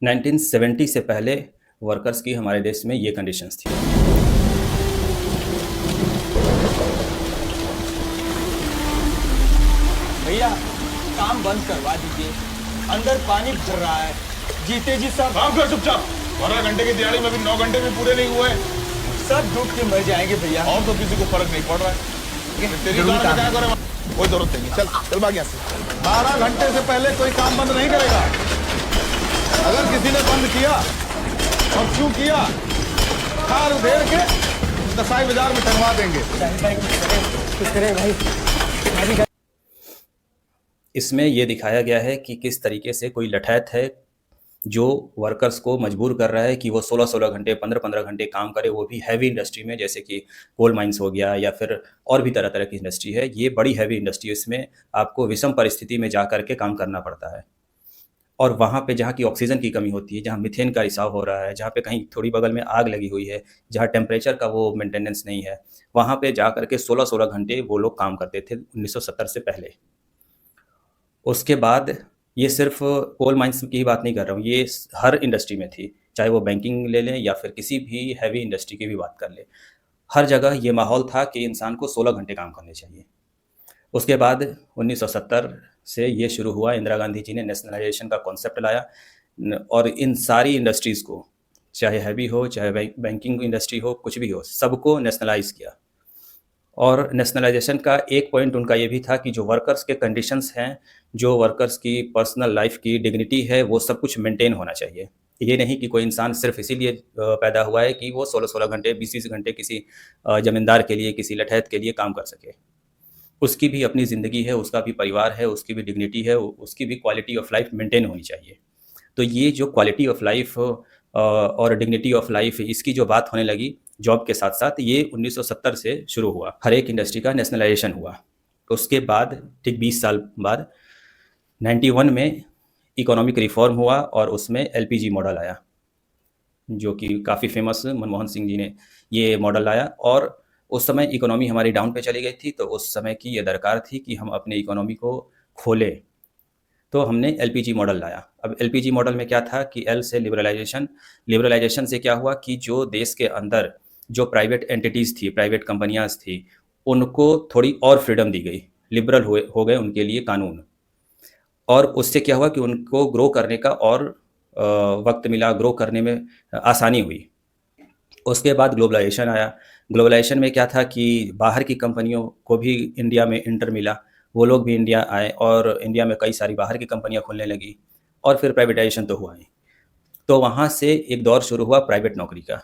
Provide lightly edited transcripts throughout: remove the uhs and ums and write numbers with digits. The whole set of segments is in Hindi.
1970 से पहले वर्कर्स की हमारे देश में ये कंडीशंस थी। भैया काम बंद करवा दीजिए, अंदर पानी भर रहा है। जीते जी सब काम कर चुपचाप। 12 घंटे की दिहाड़ी में अभी 9 घंटे भी पूरे नहीं हुए हैं। सब डूब के मर जाएंगे भैया। और तो किसी को फर्क नहीं पड़ रहा है। तेरी जरूरी काम क्या करे, कोई जरूरत नहीं। चल चल भाग यहाँ से। 12 घंटे से पहले कोई काम बंद नहीं करेगा। अगर किसी ने बंद किया और क्यों किया, खार उधेड़ के दसाई बाजार में टंगवा देंगे। कुछ करें भाई। इसमें ये दिखाया गया है कि किस तरीके से कोई लठैत है जो वर्कर्स को मजबूर कर रहा है कि वो 16-16 घंटे 15-15 घंटे काम करे, वो भी हैवी इंडस्ट्री में, जैसे कि कोल माइंस हो गया या फिर और भी तरह तरह की इंडस्ट्री है। ये बड़ी हैवी इंडस्ट्री है, इसमें आपको विषम परिस्थिति में जा करके काम करना पड़ता है। और वहाँ पे जहाँ की ऑक्सीजन की कमी होती है, जहाँ मीथेन का रिसाव हो रहा है, जहाँ पे कहीं थोड़ी बगल में आग लगी हुई है, जहाँ टेम्परेचर का वो मेंटेनेंस नहीं है, वहाँ पे जा करके 16-16 घंटे वो लोग काम करते थे 1970 से पहले। उसके बाद ये सिर्फ कोल माइंस की ही बात नहीं कर रहा हूँ, ये हर इंडस्ट्री में थी, चाहे वो बैंकिंग ले लें या फिर किसी भी हैवी इंडस्ट्री की भी बात कर लें। हर जगह ये माहौल था कि इंसान को 16 घंटे काम करने चाहिए। उसके बाद 1970 से ये शुरू हुआ, इंदिरा गांधी जी ने नेशनलाइजेशन का कॉन्सेप्ट लाया और इन सारी इंडस्ट्रीज़ को, चाहे हैवी हो चाहे बैंकिंग इंडस्ट्री हो, कुछ भी हो, सबको नेशनलाइज किया। और नेशनलाइजेशन का एक पॉइंट उनका ये भी था कि जो वर्कर्स के कंडीशंस हैं, जो वर्कर्स की पर्सनल लाइफ की डिग्निटी है, वो सब कुछ मेंटेन होना चाहिए। ये नहीं कि कोई इंसान सिर्फ इसीलिए पैदा हुआ है कि वो 16-16 घंटे 20-20 घंटे किसी ज़मींदार के लिए, किसी लठैत के लिए काम कर सके। उसकी भी अपनी ज़िंदगी है, उसका भी परिवार है, उसकी भी डिग्निटी है, उसकी भी क्वालिटी ऑफ लाइफ मेंटेन होनी चाहिए। तो ये जो क्वालिटी ऑफ लाइफ और डिग्निटी ऑफ लाइफ, इसकी जो बात होने लगी जॉब के साथ साथ, ये 1970 से शुरू हुआ। हर एक इंडस्ट्री का नेशनलाइजेशन हुआ। उसके बाद ठीक 20 साल बाद 91 में इकोनॉमिक रिफॉर्म हुआ और उसमें एलपीजी मॉडल आया, जो कि काफ़ी फेमस मनमोहन सिंह जी ने ये मॉडल लाया। और उस समय इकोनॉमी हमारी डाउन पे चली गई थी, तो उस समय की ये दरकार थी कि हम अपने इकोनॉमी को खोलें, तो हमने एलपीजी मॉडल लाया। अब एलपीजी मॉडल में क्या था कि एल से लिबरलाइजेशन से क्या हुआ कि जो देश के अंदर जो प्राइवेट एंटिटीज़ थी, प्राइवेट कंपनियां थी, उनको थोड़ी और फ्रीडम दी गई, लिबरल हो गए उनके लिए कानून। और उससे क्या हुआ कि उनको ग्रो करने का और वक्त मिला, ग्रो करने में आसानी हुई। उसके बाद ग्लोबलाइजेशन आया। ग्लोबलाइजेशन में क्या था कि बाहर की कंपनियों को भी इंडिया में इंटर मिला, वो लोग भी इंडिया आए और इंडिया में कई सारी बाहर की कंपनियां खुलने लगी और फिर प्राइवेटाइजेशन तो हुआ ही। तो वहाँ से एक दौर शुरू हुआ प्राइवेट नौकरी का।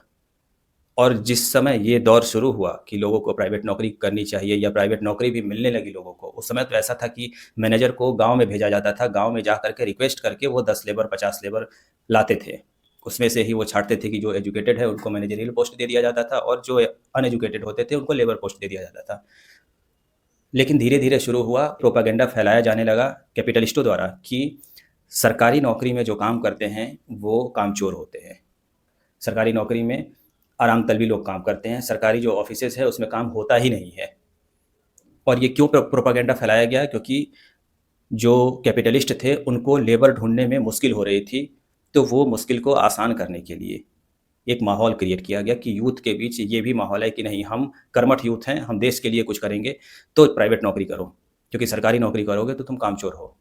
और जिस समय ये दौर शुरू हुआ कि लोगों को प्राइवेट नौकरी करनी चाहिए या प्राइवेट नौकरी भी मिलने लगी लोगों को, उस समय तो ऐसा था कि मैनेजर को गांव में भेजा जाता था, गांव में जा करके रिक्वेस्ट करके वो 10 लेबर 50 लेबर लाते थे। उसमें से ही वो छांटते थे कि जो एजुकेटेड है उनको मैनेजरियल पोस्ट दे दिया जाता था और जो अनएजुकेटेड होते थे उनको लेबर पोस्ट दे दिया जाता था। लेकिन धीरे धीरे शुरू हुआ, प्रोपागेंडा फैलाया जाने लगा कैपिटलिस्टों द्वारा कि सरकारी नौकरी में जो काम करते हैं वो कामचोर होते हैं, सरकारी नौकरी में आराम तलबी लोग काम करते हैं, सरकारी जो ऑफिसेज है उसमें काम होता ही नहीं है। और ये क्यों प्रोपागेंडा फैलाया गया? क्योंकि जो कैपिटलिस्ट थे उनको लेबर ढूंढने में मुश्किल हो रही थी, तो वो मुश्किल को आसान करने के लिए एक माहौल क्रिएट किया गया कि यूथ के बीच ये भी माहौल है कि नहीं, हम कर्मठ यूथ हैं, हम देश के लिए कुछ करेंगे, तो प्राइवेट नौकरी करो, क्योंकि सरकारी नौकरी करोगे तो तुम कामचोर हो।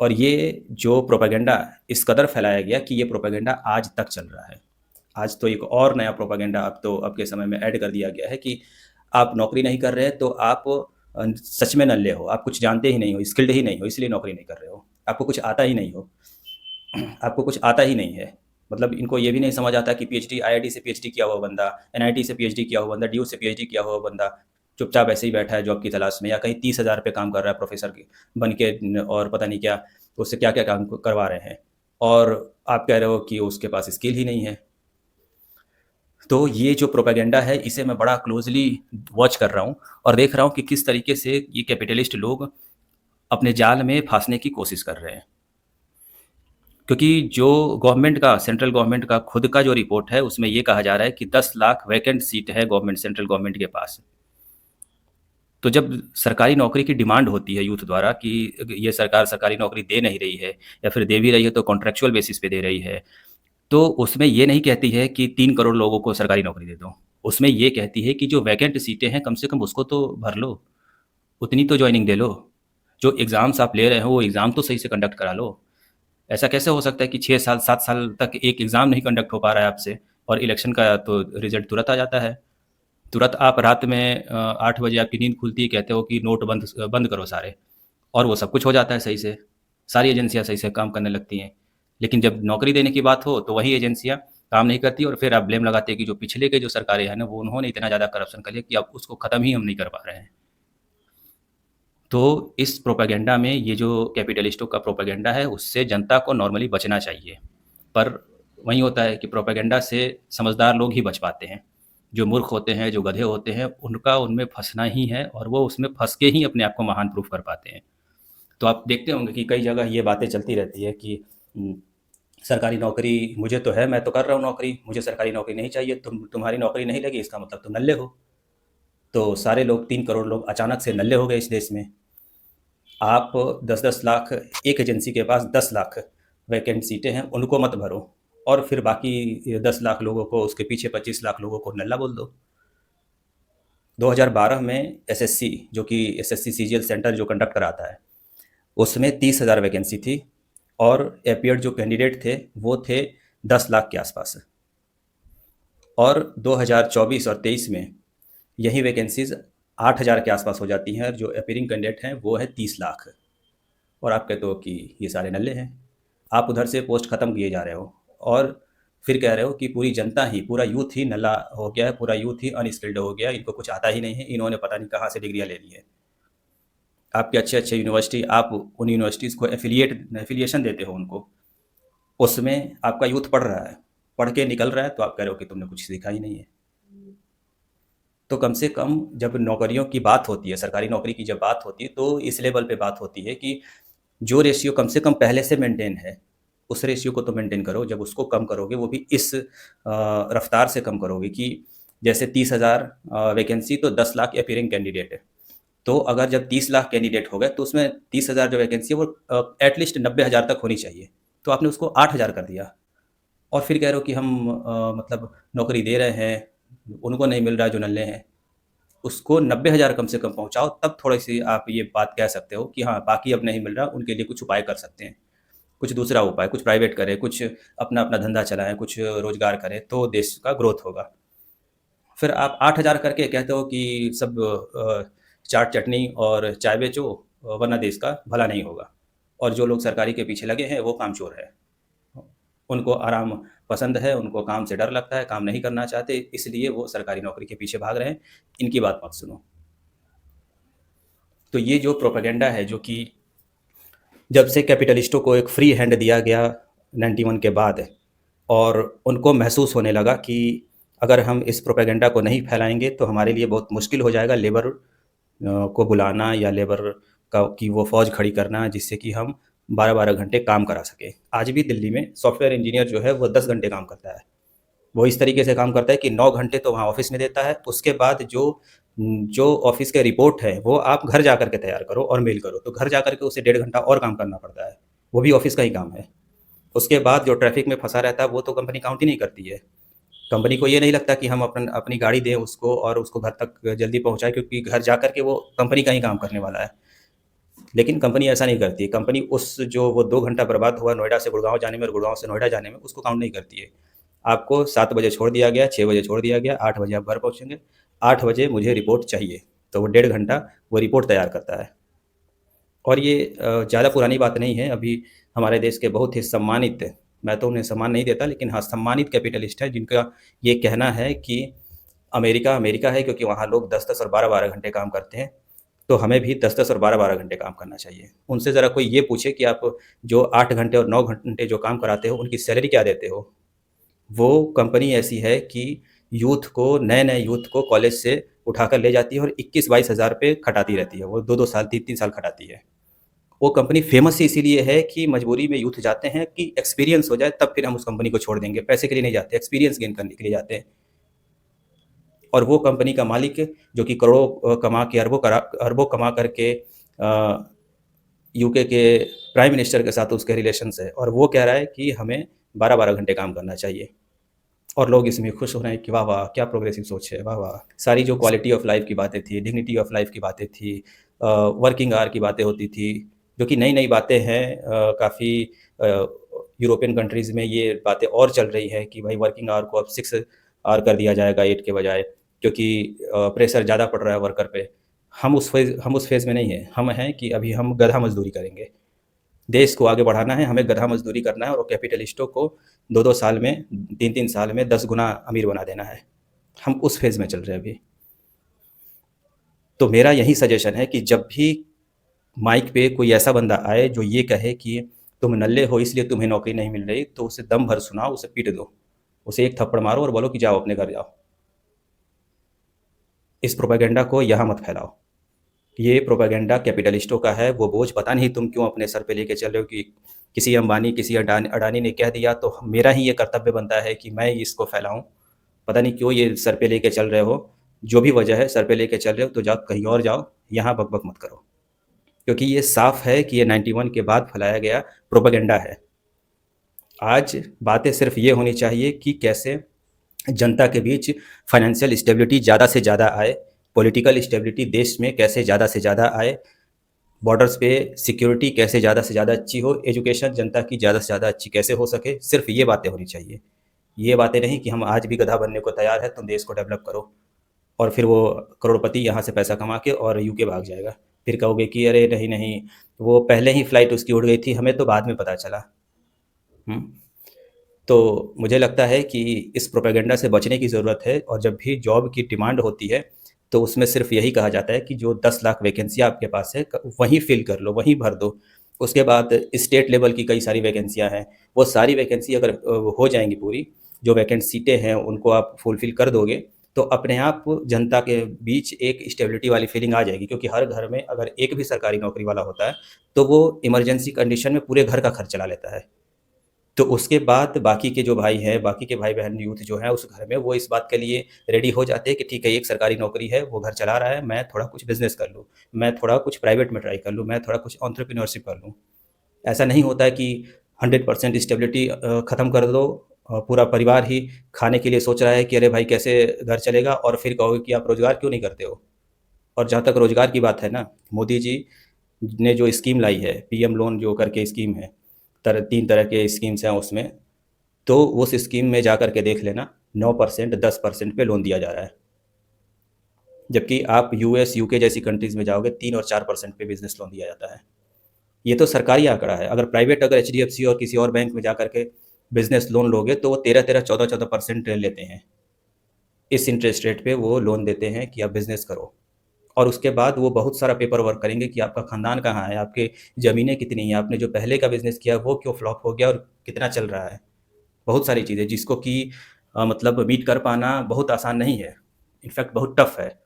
और ये जो प्रोपागेंडा इस कदर फैलाया गया कि ये प्रोपागेंडा आज तक चल रहा है। आज तो एक और नया प्रोपागेंडा अब के समय में ऐड कर दिया गया है कि आप नौकरी नहीं कर रहे तो आप सच में नल्ले हो, आप कुछ जानते ही नहीं हो, स्किल्ड ही नहीं हो, इसलिए नौकरी नहीं कर रहे हो, आपको कुछ आता ही नहीं हो, आपको कुछ आता ही नहीं है। मतलब इनको ये भी नहीं समझ आता कि पीएचडी, आईआईटी से पीएचडी किया हुआ बंदा, एनआईटी से पीएचडी किया हुआ बंदा, डीयू से पीएचडी किया हुआ बंदा चुपचाप ऐसे ही बैठा है जॉब की तलाश में, या कहीं 30,000 पे काम कर रहा है प्रोफेसर बन के और पता नहीं क्या उससे क्या क्या काम करवा रहे हैं, और आप कह रहे हो कि उसके पास स्किल ही नहीं है। तो ये जो प्रोपेगेंडा है इसे मैं बड़ा क्लोजली वॉच कर रहा हूँ और देख रहा हूँ कि किस तरीके से ये कैपिटलिस्ट लोग अपने जाल में फंसने की कोशिश कर रहे हैं। क्योंकि जो गवर्नमेंट का, सेंट्रल गवर्नमेंट का खुद का जो रिपोर्ट है उसमें ये कहा जा रहा है कि 10 लाख वैकेंट सीट है गवर्नमेंट, सेंट्रल गवर्नमेंट के पास। तो जब सरकारी नौकरी की डिमांड होती है यूथ द्वारा कि ये सरकार सरकारी नौकरी दे नहीं रही है या फिर दे भी रही है तो कॉन्ट्रैक्चुअल बेसिस पे दे रही है, तो उसमें ये नहीं कहती है कि 3 करोड़ लोगों को सरकारी नौकरी दे दो। उसमें ये कहती है कि जो वैकेंट सीटें हैं कम से कम उसको तो भर लो, उतनी तो जॉइनिंग दे लो। जो एग्ज़ाम्स आप ले रहे हो वो एग्ज़ाम तो सही से कंडक्ट करा लो। ऐसा कैसे हो सकता है कि 6 साल 7 साल तक एक एग्ज़ाम नहीं कंडक्ट हो पा रहा है आपसे और इलेक्शन का तो रिज़ल्ट तुरंत आ जाता है। तुरंत आप रात में 8 बजे आपकी नींद खुलती है, कहते हो कि नोट बंद बंद करो सारे, और वो सब कुछ हो जाता है सही से। सारी एजेंसियाँ सही से काम करने लगती हैं। लेकिन जब नौकरी देने की बात हो तो वही एजेंसियाँ काम नहीं करती और फिर आप ब्लेम लगाते हैं कि जो पिछले के जो सरकारें हैं ना, वो उन्होंने इतना ज़्यादा करप्शन कर लिया कि अब उसको ख़त्म ही हम नहीं कर पा रहे हैं। तो इस प्रोपेगेंडा में ये जो कैपिटलिस्टों का प्रोपेगेंडा है उससे जनता को नॉर्मली बचना चाहिए। पर वही होता है कि प्रोपेगेंडा से समझदार लोग ही बच पाते हैं। जो मूर्ख होते हैं, जो गधे होते हैं, उनका उनमें फँसना ही है और वो उसमें फँस के ही अपने आप को महान प्रूफ कर पाते हैं। तो आप देखते होंगे कि कई जगह ये बातें चलती रहती है कि सरकारी नौकरी मुझे तो है, मैं तो कर रहा हूँ नौकरी, मुझे सरकारी नौकरी नहीं चाहिए, तुम्हारी नौकरी नहीं लगी इसका मतलब तुम नल्ले हो। तो सारे लोग 3 करोड़ लोग अचानक से नल्ले हो गए इस देश में। आप 10-10 लाख, एक एजेंसी के पास 10 लाख वैकेंट सीटें हैं, उनको मत भरो और फिर बाकी 10 लाख लोगों को, उसके पीछे 25 लाख लोगों को नल्ला बोल दो। 2012 में एसएससी, जो कि एसएससी सीजीएल सेंटर जो कंडक्ट कराता है, उसमें 30,000 वैकेंसी थी और अपीयर्ड जो कैंडिडेट थे वो थे 10 लाख के आसपास। और 2024 और 23 में यही वैकेंसीज 8,000 के आसपास हो जाती हैं और जो अपीयरिंग कैंडिडेट हैं वो है 30 लाख। और आप कहते हो कि ये सारे नल्ले हैं। आप उधर से पोस्ट ख़त्म किए जा रहे हो और फिर कह रहे हो कि पूरी जनता ही, पूरा यूथ ही नल्ला हो गया है, पूरा यूथ ही अनस्किल्ड हो गया, इनको कुछ आता ही नहीं है, इन्होंने पता नहीं कहाँ से डिग्रियाँ ले ली है। आपके अच्छे अच्छे यूनिवर्सिटी, आप उन यूनिवर्सिटीज़ को एफिलिएशन देते हो उनको, उसमें आपका यूथ पढ़ रहा है, पढ़ के निकल रहा है, तो आप कह रहे हो कि तुमने कुछ सीखा ही नहीं है। तो कम से कम जब नौकरियों की बात होती है, सरकारी नौकरी की जब बात होती है, तो इस लेवल पे बात होती है कि जो रेशियो कम से कम पहले से मेंटेन है, उस रेशियो को तो मेंटेन करो। जब उसको कम करोगे, वो भी इस रफ्तार से कम करोगे कि जैसे 30,000 वैकेंसी तो 10 लाख अपीयरिंग कैंडिडेट है। तो अगर जब 30 लाख कैंडिडेट हो गए तो उसमें 30,000 जो वैकेंसी है वो एटलीस्ट 90,000 तक होनी चाहिए। तो आपने उसको 8,000 कर दिया और फिर कह रहे हो कि हम मतलब नौकरी दे रहे हैं, उनको नहीं मिल रहा है जो नल्ले हैं। उसको 90,000 कम से कम पहुँचाओ, तब थोड़ी-सी आप ये बात कह सकते हो कि हाँ, बाकी अब नहीं मिल रहा, उनके लिए कुछ उपाय कर सकते हैं। कुछ दूसरा उपाय, कुछ प्राइवेट करें, कुछ अपना धंधा चलाएँ, कुछ रोज़गार करें, तो देश का ग्रोथ होगा। फिर आप 8,000 करके कहते हो कि सब चाट चटनी और चाय बेचो, वरना देश का भला नहीं होगा। और जो लोग सरकारी के पीछे लगे हैं वो कामचोर हैं। उनको आराम पसंद है, उनको काम से डर लगता है, काम नहीं करना चाहते, इसलिए वो सरकारी नौकरी के पीछे भाग रहे हैं। इनकी बात मत सुनो। तो ये जो प्रोपेगेंडा है, जो कि जब से कैपिटलिस्टों को एक फ्री हैंड दिया गया 91 के बाद, और उनको महसूस होने लगा कि अगर हम इस प्रोपेगेंडा को नहीं फैलाएंगे तो हमारे लिए बहुत मुश्किल हो जाएगा लेबर को बुलाना या लेबर का की वो फ़ौज खड़ी करना जिससे कि हम 12-12 घंटे काम करा सकें। आज भी दिल्ली में सॉफ्टवेयर इंजीनियर जो है वो 10 घंटे काम करता है। वो इस तरीके से काम करता है कि 9 घंटे तो वहाँ ऑफ़िस में देता है, उसके बाद जो ऑफ़िस के रिपोर्ट है वो आप घर जा कर के तैयार करो और मेल करो, तो घर जा कर के उसे 1.5 घंटा और काम करना पड़ता है, वो भी ऑफ़िस का ही काम है। उसके बाद जो ट्रैफ़िक में फँसा रहता है वो तो कंपनी काउंट ही नहीं करती है। कंपनी को ये नहीं लगता कि हम अपनी गाड़ी दें उसको और उसको घर तक जल्दी पहुँचाएँ, क्योंकि घर जा कर के वो कंपनी का ही काम करने वाला है। लेकिन कंपनी ऐसा नहीं करती। कंपनी उस जो वो 2 घंटा बर्बाद हुआ नोएडा से गुड़गाँव जाने में और गुड़गाँव से नोएडा जाने में, उसको काउंट नहीं करती है। आपको 7 बजे छोड़ दिया गया, 6 बजे छोड़ दिया गया, 8 बजे आप घर पहुँचेंगे, 8 बजे मुझे रिपोर्ट चाहिए, तो वो 1.5 घंटा वो रिपोर्ट तैयार करता है। और ये ज़्यादा पुरानी बात नहीं है, अभी हमारे देश के बहुत ही सम्मानित, मैं तो उन्हें सम्मान नहीं देता, लेकिन हाँ, सम्मानित कैपिटलिस्ट हैं जिनका ये कहना है कि अमेरिका अमेरिका है क्योंकि वहाँ लोग 10-10 और 12-12 घंटे काम करते हैं, तो हमें भी 10-10 और 12-12 घंटे काम करना चाहिए। उनसे ज़रा कोई ये पूछे कि आप जो 8 घंटे और 9 घंटे जो काम कराते हो, उनकी सैलरी क्या देते हो? वो कंपनी ऐसी है कि यूथ को, नए-नए यूथ को कॉलेज से उठाकर ले जाती है और 21-22 हज़ार पे खटाती रहती है। वो 2-2 साल, 3-3 साल खटाती है। वो कंपनी फ़ेमस ही इसीलिए है कि मजबूरी में यूथ जाते हैं कि एक्सपीरियंस हो जाए, तब फिर हम उस कंपनी को छोड़ देंगे। पैसे के लिए नहीं जाते, एक्सपीरियंस गेन करने के लिए जाते हैं। और वो कंपनी का मालिक जो कि करोड़ों कमा के अरबों कमा करके यूके के प्राइम मिनिस्टर के साथ उसके रिलेशंस है, और वो कह रहा है कि हमें 12-12 घंटे काम करना चाहिए, और लोग इसमें खुश हो रहे हैं कि वाह वाह क्या प्रोग्रेसिव सोच है, वाह वाह। सारी जो क्वालिटी ऑफ लाइफ की बातें थी, डिग्निटी ऑफ लाइफ की बातें थी, वर्किंग आवर की बातें होती थी, जो कि नई नई बातें हैं। काफ़ी यूरोपियन कंट्रीज़ में ये बातें और चल रही हैं कि भाई वर्किंग आवर को अब 6 आवर कर दिया जाएगा 8 के बजाय, क्योंकि प्रेशर ज़्यादा पड़ रहा है वर्कर पे। हम उस फेज़ में नहीं हैं। हम हैं कि अभी हम गधा मजदूरी करेंगे। देश को आगे बढ़ाना है, हमें गधा मजदूरी करना है, और कैपिटलिस्टों को 2-2 साल में, 3-3 साल में 10 गुना अमीर बना देना है। हम उस फेज़ में चल रहे हैं अभी। तो मेरा यही सजेशन है कि जब भी माइक पे कोई ऐसा बंदा आए जो ये कहे कि तुम नल्ले हो इसलिए तुम्हें नौकरी नहीं मिल रही, तो उसे दम भर सुनाओ, उसे पीट दो, उसे एक थप्पड़ मारो और बोलो कि जाओ अपने घर जाओ। इस प्रोपेगेंडा को यहाँ मत फैलाओ। ये प्रोपेगेंडा कैपिटलिस्टों का है। वो बोझ पता नहीं तुम क्यों अपने सर पे लेके चल रहे हो कि किसी अंबानी, किसी अडानी ने कह दिया तो मेरा ही ये कर्तव्य बनता है कि मैं इसको फैलाऊं। पता नहीं क्यों ये सर पे लेके चल रहे हो। जो भी वजह है, सर पे लेके चल रहे हो तो जाओ कहीं और जाओ, यहाँ बक मत करो, क्योंकि ये साफ है कि ये 91 के बाद फैलाया गया प्रोपेगेंडा है। आज बातें सिर्फ ये होनी चाहिए कि कैसे जनता के बीच फाइनेंशियल स्टेबिलिटी ज़्यादा से ज़्यादा आए, पॉलिटिकल स्टेबिलिटी देश में कैसे ज़्यादा से ज़्यादा आए, बॉर्डर्स पे सिक्योरिटी कैसे ज़्यादा से ज़्यादा अच्छी हो, एजुकेशन जनता की ज़्यादा से ज़्यादा अच्छी कैसे हो सके। सिर्फ ये बातें होनी चाहिए। ये बातें नहीं कि हम आज भी गधा बनने को तैयार है, तुम देश को डेवलप करो, और फिर वो करोड़पति यहाँ से पैसा कमा के और यूके भाग जाएगा। फिर कहोगे कि अरे नहीं नहीं, वो पहले ही फ्लाइट उसकी उड़ गई थी, हमें तो बाद में पता चला। तो मुझे लगता है कि इस प्रोपेगेंडा से बचने की ज़रूरत है, और जब भी जॉब की डिमांड होती है तो उसमें सिर्फ यही कहा जाता है कि जो 10 लाख वैकेंसी आपके पास है वहीं फिल कर लो, वहीं भर दो। उसके बाद स्टेट लेवल की कई सारी वैकेंसियां हैं, वो सारी वैकेंसी अगर हो जाएंगी पूरी, जो वैकेंट सीटें हैं उनको आप फुलफिल कर दोगे, तो अपने आप जनता के बीच एक स्टेबिलिटी वाली फीलिंग आ जाएगी। क्योंकि हर घर में अगर एक भी सरकारी नौकरी वाला होता है तो वो इमरजेंसी कंडीशन में पूरे घर का खर्च चला लेता है। तो उसके बाद बाकी के जो भाई हैं, बाकी के भाई-बहन यूथ जो हैं उस घर में, वो इस बात के लिए रेडी हो जाते हैं कि ठीक है, एक सरकारी नौकरी है, वो घर चला रहा है, मैं थोड़ा कुछ बिज़नेस कर लूँ, मैं थोड़ा कुछ प्राइवेट में ट्राई कर लूँ, मैं थोड़ा कुछ एंटरप्रेन्योरशिप कर लूँ। ऐसा नहीं होता है कि 100% स्टेबिलिटी ख़त्म कर दो, पूरा परिवार ही खाने के लिए सोच रहा है कि अरे भाई कैसे घर चलेगा, और फिर कहोगे कि आप रोज़गार क्यों नहीं करते हो? और जहाँ तक रोज़गार की बात है ना, मोदी जी ने जो स्कीम लाई है, पीएम लोन जो करके स्कीम है, 3 तरह के स्कीम्स हैं उसमें, तो उस स्कीम में जा कर के देख लेना, 9%, 10% पे लोन दिया जा रहा है। जबकि आप यूएस, यूके जैसी कंट्रीज़ में जाओगे 3 और 4% पे बिज़नेस लोन दिया जाता है। ये तो सरकारी आंकड़ा है। अगर प्राइवेट, अगर एचडीएफसी और किसी और बैंक में जा कर के बिज़नेस लोन लोगे तो वो 13-13, 14-14% लेते हैं। इस इंटरेस्ट रेट पे वो लोन देते हैं कि आप बिज़नेस करो, और उसके बाद वो बहुत सारा पेपर वर्क करेंगे कि आपका ख़ानदान कहाँ है, आपके ज़मीनें कितनी हैं, आपने जो पहले का बिज़नेस किया वो क्यों फ्लॉप हो गया और कितना चल रहा है। बहुत सारी चीज़ें जिसको कि मतलब मीट कर पाना बहुत आसान नहीं है, इनफैक्ट बहुत टफ है।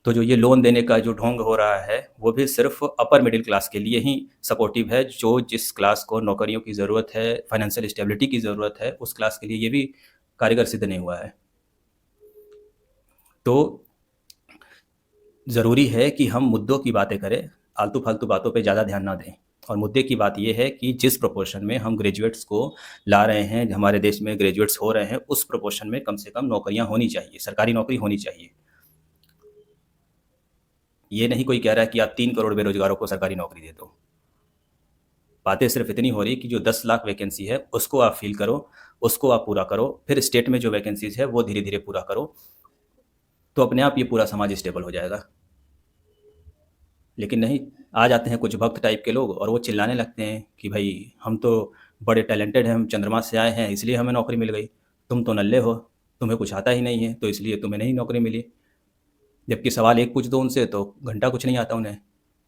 तो जो ये लोन देने का जो ढोंग हो रहा है वो भी सिर्फ अपर मिडिल क्लास के लिए ही सपोर्टिव है। जो जिस क्लास को नौकरियों की ज़रूरत है, फाइनेंशियल स्टेबिलिटी की ज़रूरत है, उस क्लास के लिए ये भी कारगर सिद्ध नहीं हुआ है। तो ज़रूरी है कि हम मुद्दों की बातें करें, आलतू फालतू बातों पे ज़्यादा ध्यान ना दें। और मुद्दे की बात ये है कि जिस प्रोपोर्शन में हम ग्रेजुएट्स को ला रहे हैं, हमारे देश में ग्रेजुएट्स हो रहे हैं, उस प्रोपोर्शन में कम से कम नौकरियां होनी चाहिए, सरकारी नौकरी होनी चाहिए। ये नहीं कोई कह रहा है कि आप 3 करोड़ बेरोजगारों को सरकारी नौकरी दे दो। बातें सिर्फ इतनी हो रही कि जो 10 लाख वैकेंसी है उसको आप फिल करो, उसको आप पूरा करो, फिर स्टेट में जो वैकेंसीज है वो धीरे धीरे पूरा करो, तो अपने आप ये पूरा समाज स्टेबल हो जाएगा। लेकिन नहीं, आ जाते हैं कुछ भक्त टाइप के लोग और वो चिल्लाने लगते हैं कि भाई हम तो बड़े टैलेंटेड हैं, हम चंद्रमा से आए हैं इसलिए हमें नौकरी मिल गई, तुम तो नल्ले हो, तुम्हें कुछ आता ही नहीं है तो इसलिए तुम्हें नहीं नौकरी मिली। जबकि सवाल एक पूछ दो उनसे तो घंटा कुछ नहीं आता उन्हें,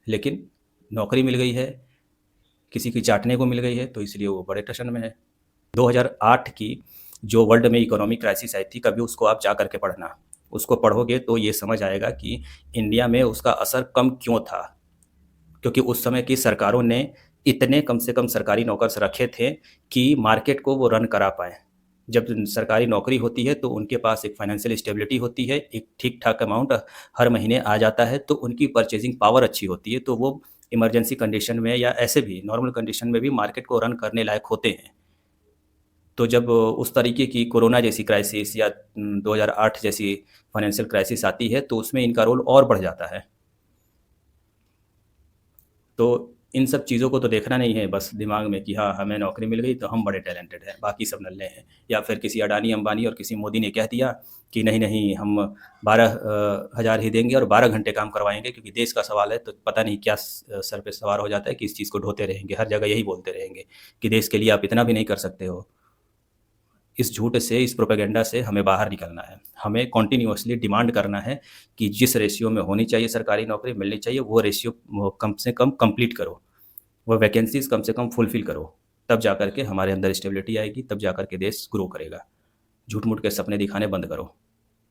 लेकिन नौकरी मिल गई है, किसी की चाटने को मिल गई है, तो इसलिए वो बड़े टशन में है। 2008 की जो वर्ल्ड में इकोनॉमिक क्राइसिस आई थी, कभी उसको आप जा करके पढ़ना, उसको पढ़ोगे तो ये समझ आएगा कि इंडिया में उसका असर कम क्यों था। क्योंकि उस समय की सरकारों ने इतने कम से कम सरकारी नौकर्स रखे थे कि मार्केट को वो रन करा पाएँ। जब सरकारी नौकरी होती है तो उनके पास एक फाइनेंशियल स्टेबिलिटी होती है, एक ठीक-ठाक अमाउंट हर महीने आ जाता है, तो उनकी परचेज़िंग पावर अच्छी होती है, तो वो इमरजेंसी कंडीशन में या ऐसे भी नॉर्मल कंडीशन में भी मार्केट को रन करने लायक होते हैं। तो जब उस तरीके की कोरोना जैसी क्राइसिस या 2008 जैसी फाइनेंशियल क्राइसिस आती है, तो उसमें इनका रोल और बढ़ जाता है। तो इन सब चीज़ों को तो देखना नहीं है बस दिमाग में कि हाँ, हमें नौकरी मिल गई तो हम बड़े टैलेंटेड हैं, बाकी सब नल्ले हैं। या फिर किसी अडानी, अंबानी और किसी मोदी ने कह दिया कि नहीं, नहीं हम 12 हज़ार ही देंगे और 12 घंटे काम करवाएँगे क्योंकि देश का सवाल है, तो पता नहीं क्या सर पे सवार हो जाता है कि इस चीज़ को ढोते रहेंगे, हर जगह यही बोलते रहेंगे कि देश के लिए आप इतना भी नहीं कर सकते हो। इस झूठ से, इस प्रोपेगेंडा से हमें बाहर निकलना है। हमें कंटिन्यूअसली डिमांड करना है कि जिस रेशियो में होनी चाहिए सरकारी नौकरी मिलनी चाहिए, वो रेशियो वो कम से कम कंप्लीट करो। वो वैकेंसीज़ कम से कम फुलफ़िल करो। तब जा कर के हमारे अंदर स्टेबिलिटी आएगी, तब जा कर के देश ग्रो करेगा। झूठ-मूठ के सपने दिखाने बंद करो।